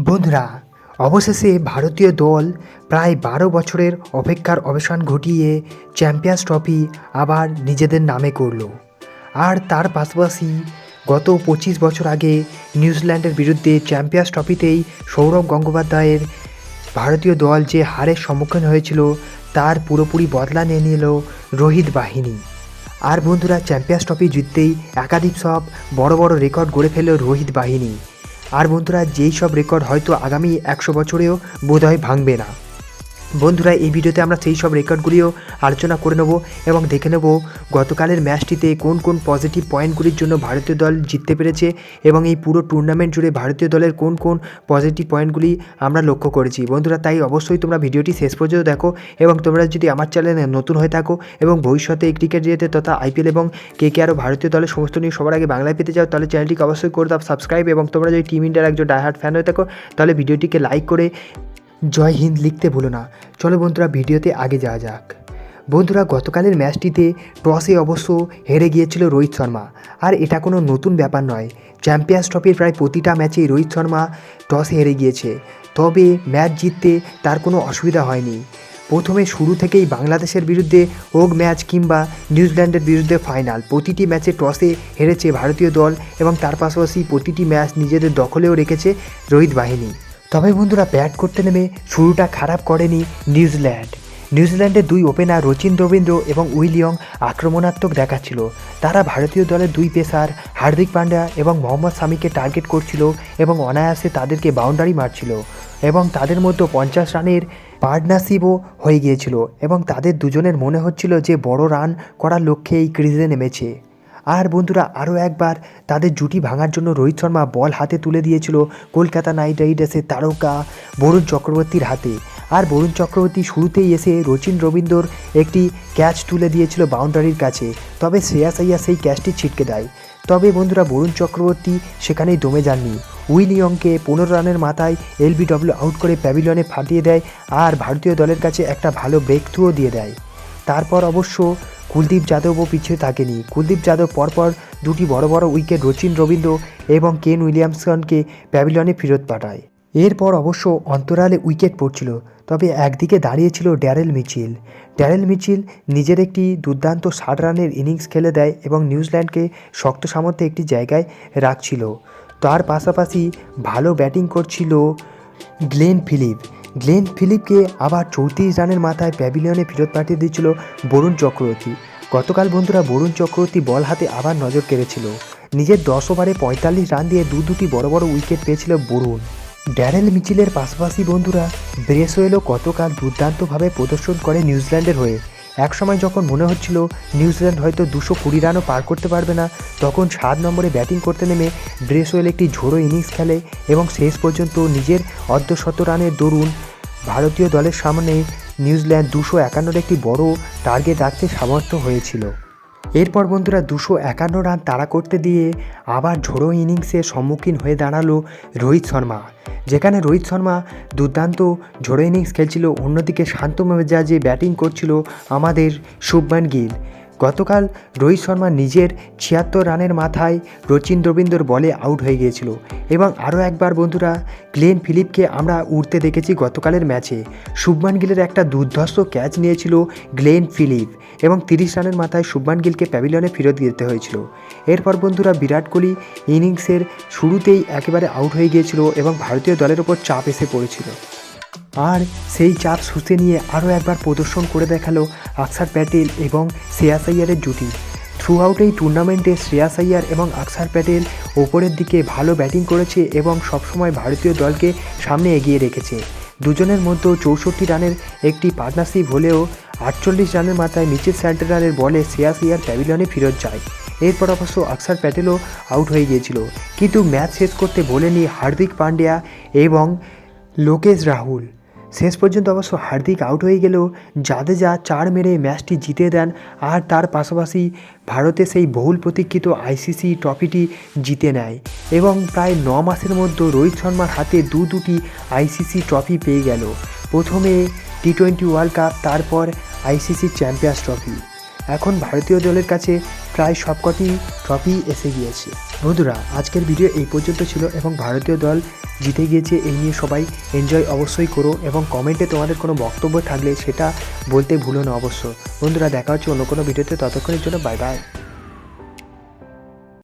বন্ধুরা, অবশেষে ভারতীয় দল প্রায় ১২ বছরের অপেক্ষার অবসান ঘটিয়ে চ্যাম্পিয়ন্স ট্রফি আবার নিজেদের নামে করল। আর তার পাশাপাশি গত ২৫ বছর আগে নিউজিল্যান্ডের বিরুদ্ধে চ্যাম্পিয়ন্স ট্রফিতেই সৌরভ গঙ্গোপাধ্যায়ের ভারতীয় দল যে হারের সম্মুখীন হয়েছিল তার পুরোপুরি বদলা নিয়ে নিল রোহিত বাহিনী। আর বন্ধুরা, চ্যাম্পিয়ন্স ট্রফি জিততেই একাধিক সব বড় বড় রেকর্ড গড়ে ফেলল রোহিত বাহিনী। আর বন্ধুরা, যেই সব রেকর্ড হয়তো আগামী ১০০ বছরেও বোধহয় ভাঙবে না। বন্ধুরা, এই ভিডিওতে আমরা সেই সব রেকর্ডগুলিও আলোচনা করে নেব এবং দেখে নেব গতকালের ম্যাচটিতে কোন কোন পজিটিভ পয়েন্টগুলির জন্য ভারতীয় দল জিততে পেরেছে এবং এই পুরো টুর্নামেন্ট জুড়ে ভারতীয় দলের কোন কোন পজিটিভ পয়েন্টগুলি আমরা লক্ষ্য করেছি। বন্ধুরা, তাই অবশ্যই তোমরা ভিডিওটি শেষ পর্যন্ত দেখো এবং তোমরা যদি আমার চ্যানেলে নতুন হয়ে থাকো এবং ভবিষ্যতে এই ক্রিকেট রিলেটেড তথা আইপিএল এবং কেকেআর ভারতীয় দলের সমস্ত নিউজ সবার আগে বাংলায় পেতে চাও তাহলে চ্যানেলটিকে অবশ্যই করে দাও সাবস্ক্রাইব, এবং তোমরা যদি টিম ইন্ডিয়ার একজন ডাইহার্ট ফ্যান হয়ে থাকো তাহলে ভিডিওটিকে লাইক করে জয় হিন্দ লিখতে ভুলো না। চলো বন্ধুরা, ভিডিওতে আগে যাওয়া যাক। বন্ধুরা, গতকালের ম্যাচটিতে টসে অবশ্য হেরে গিয়েছিল রোহিত শর্মা। আর এটা কোনো নতুন ব্যাপার নয়, চ্যাম্পিয়ন্স ট্রফির প্রায় প্রতিটা ম্যাচেই রোহিত শর্মা টসে হেরে গিয়েছে, তবে ম্যাচ জিততে তার কোনো অসুবিধা হয়নি। প্রথমে শুরু থেকেই বাংলাদেশের বিরুদ্ধে হোক ম্যাচ কিংবা নিউজিল্যান্ডের বিরুদ্ধে ফাইনাল, প্রতিটি ম্যাচে টসে হেরেছে ভারতীয় দল এবং তার পাশাপাশি প্রতিটি ম্যাচ নিজেদের দখলেও রেখেছে রোহিত বাহিনী। তবে বন্ধুরা, ব্যাট করতে নেমে শুরুটা খারাপ করেনি নিউজিল্যান্ডের দুই ওপেনার রচিন রবীন্দ্র এবং উইলিয়ং আক্রমণাত্মক দেখাচ্ছিল। তারা ভারতীয় দলের দুই পেসার হার্দিক পান্ডিয়া এবং মোহাম্মদ শামিকে টার্গেট করছিল এবং অনায়াসে তাদেরকে বাউন্ডারি মারছিল এবং তাদের মধ্যে ৫০ রানের পার্টনারশিপও হয়ে গিয়েছিল এবং তাদের দুজনের মনে হচ্ছিল যে বড় রান করার লক্ষ্যে এই ক্রিজে নেমেছে। আর বন্ধুরা, আরও একবার তাদের জুটি ভাঙার জন্য রোহিত শর্মা বল হাতে তুলে দিয়েছিল কলকাতা নাইট রাইডার্সের তারকা বরুণ চক্রবর্তীর হাতে। আর বরুণ চক্রবর্তী শুরুতেই এসে রচিন রবীন্দ্রর একটি ক্যাচ তুলে দিয়েছিল বাউন্ডারির কাছে, তবে শ্রেয়াস আইয়ার সেই ক্যাচটি ছিটকে দেয়। তবে বন্ধুরা, বরুণ চক্রবর্তী সেখানেই দমে যাননি, উইলিয়ংকে ১৫ রানের মাথায় এলবিডব্লিউ আউট করে প্যাভিলিয়নে ফাটিয়ে দেয় আর ভারতীয় দলের কাছে একটা ভালো ব্রেক থ্রুও দিয়ে দেয়। তারপর অবশ্য কুলদীপ যাদবও পিছিয়ে থাকেনি, কুলদীপ যাদব পরপর দুটি বড় বড় উইকেট রচিন রবীন্দ্র এবং কেন উইলিয়ামসনকে প্যাভিলিয়নে ফেরত পাঠায়। এরপর অবশ্য অন্তরালে উইকেট পড়ছিল, তবে একদিকে দাঁড়িয়েছিল ড্যারেল মিচেল নিজের একটি দুর্দান্ত ৬০ রানের ইনিংস খেলে দেয় এবং নিউজিল্যান্ডকে শক্ত সামর্থ্যে একটি জায়গায় রাখছিল। তার পাশাপাশি ভালো ব্যাটিং করছিল গ্লেন ফিলিপকে আবার ৩৪ রানের মাথায় প্যাভিলিয়নে ফেরত পাঠিয়ে দিয়েছিল বরুণ চক্রবর্তী। গতকাল বন্ধুরা, বরুণ চক্রবর্তী বল হাতে আবার নজর কেড়েছিল, নিজের ১০ ওভারে ৪৫ রান দিয়ে দুটি বড় বড় উইকেট পেয়েছিল বরুণ। ড্যারেল মিচেলের পাশাপাশি বন্ধুরা, ব্রেসওয়েলও গতকাল দুর্দান্তভাবে প্রদর্শন করে নিউজিল্যান্ডের হয়ে। একসময় যখন মনে হচ্ছিল নিউজিল্যান্ড হয়তো ২২০ রানও পার করতে পারবে না, তখন ৭ নম্বরে ব্যাটিং করতে নেমে ব্রেসওয়েল একটি ঝোড়ো ইনিংস খেলে এবং শেষ পর্যন্ত নিজের অর্ধশত রানের দরুন ভারতীয় দলের সামনে নিউজিল্যান্ড ২৫১ একটি বড় টার্গেট রাখতে সামর্থ্য হয়েছিল। এরপর বন্ধুরা, ২৫১ রান তাড়া করতে দিয়ে আবার ঝোড়ো ইনিংসের সম্মুখীন হয়ে দাঁড়ালো রোহিত শর্মা, যেখানে রোহিত শর্মা দুর্দান্ত ঝোড়ো ইনিংস খেলছিল, অন্যদিকে শান্ত মেজাজে ব্যাটিং করছিল আমাদের শুভমান গিল। গতকাল রোহিত শর্মা নিজের ৭৬ রানের মাথায় রচিন রবীন্দ্রর বলে আউট হয়ে গিয়েছিল এবং আরও একবার বন্ধুরা, গ্লেন ফিলিপকে আমরা উড়তে দেখেছি গতকালের ম্যাচে। শুভমান গিলের একটা দুর্ধর্ষ ক্যাচ নিয়েছিল গ্লেন ফিলিপ এবং ৩০ রানের মাথায় শুভমান গিলকে প্যাভিলিয়নে ফেরত দিতে হয়েছিল। এরপর বন্ধুরা, বিরাট কোহলি ইনিংসের শুরুতেই একেবারে আউট হয়ে গিয়েছিল এবং ভারতীয় দলের ওপর চাপ এসে পড়েছিল। আর সেই চাপ শুষে নিয়ে আরও একবার প্রদর্শন করে দেখালো অক্ষর প্যাটেল এবং শ্রেয়াস আইয়ারের জুটি। থ্রু আউট এই টুর্নামেন্টে শ্রেয়াস আইয়ার এবং অক্ষর প্যাটেল ওপরের দিকে ভালো ব্যাটিং করেছে এবং সবসময় ভারতীয় দলকে সামনে এগিয়ে রেখেছে। দুজনের মধ্যে ৬৪ রানের একটি পার্টনারশিপ হলেও ৪৮ রানের মাথায় মিচেল স্যান্টনারের বলে শ্রেয়াস আইয়ার প্যাভিলিয়নে ফেরত যায়। এরপর অবশ্য অক্ষর প্যাটেলও আউট হয়ে গিয়েছিল, কিন্তু ম্যাচ শেষ করতে বলেনি হার্দিক পান্ডিয়া এবং লোকেশ রাহুল। শেষ পর্যন্ত অবশ্য হার্দিক আউট হয়ে গেলেও জাদেজা ৪ মেরে ম্যাচটি জিতে দেন আর তার পাশাপাশি ভারতে সেই বহুল প্রতীক্ষিত আইসিসি ট্রফিটি জিতে নেয় এবং প্রায় ৯ মাসের মধ্যে রোহিত শর্মার হাতে দুটি আইসিসি ট্রফি পেয়ে গেল। প্রথমে টি-20 ওয়ার্ল্ড কাপ, তারপর আইসিসি চ্যাম্পিয়ন্স ট্রফি। এখন ভারতীয় দলের কাছে প্রায় সবকটি ট্রফি এসে গিয়েছে। বন্ধুরা আজকের ভিডিও এই পর্যন্ত ছিল এবং ভারতীয় দল জিতে গিয়েছে এই নিয়ে সবাই এনজয় অবশ্যই করো এবং কমেন্টে তোমাদের কোনো বক্তব্য থাকলে সেটা বলতে ভুলো না অবশ্য। বন্ধুরা দেখা হচ্ছে অন্য কোনো ভিডিওতে, ততক্ষণের জন্য বাই বাই।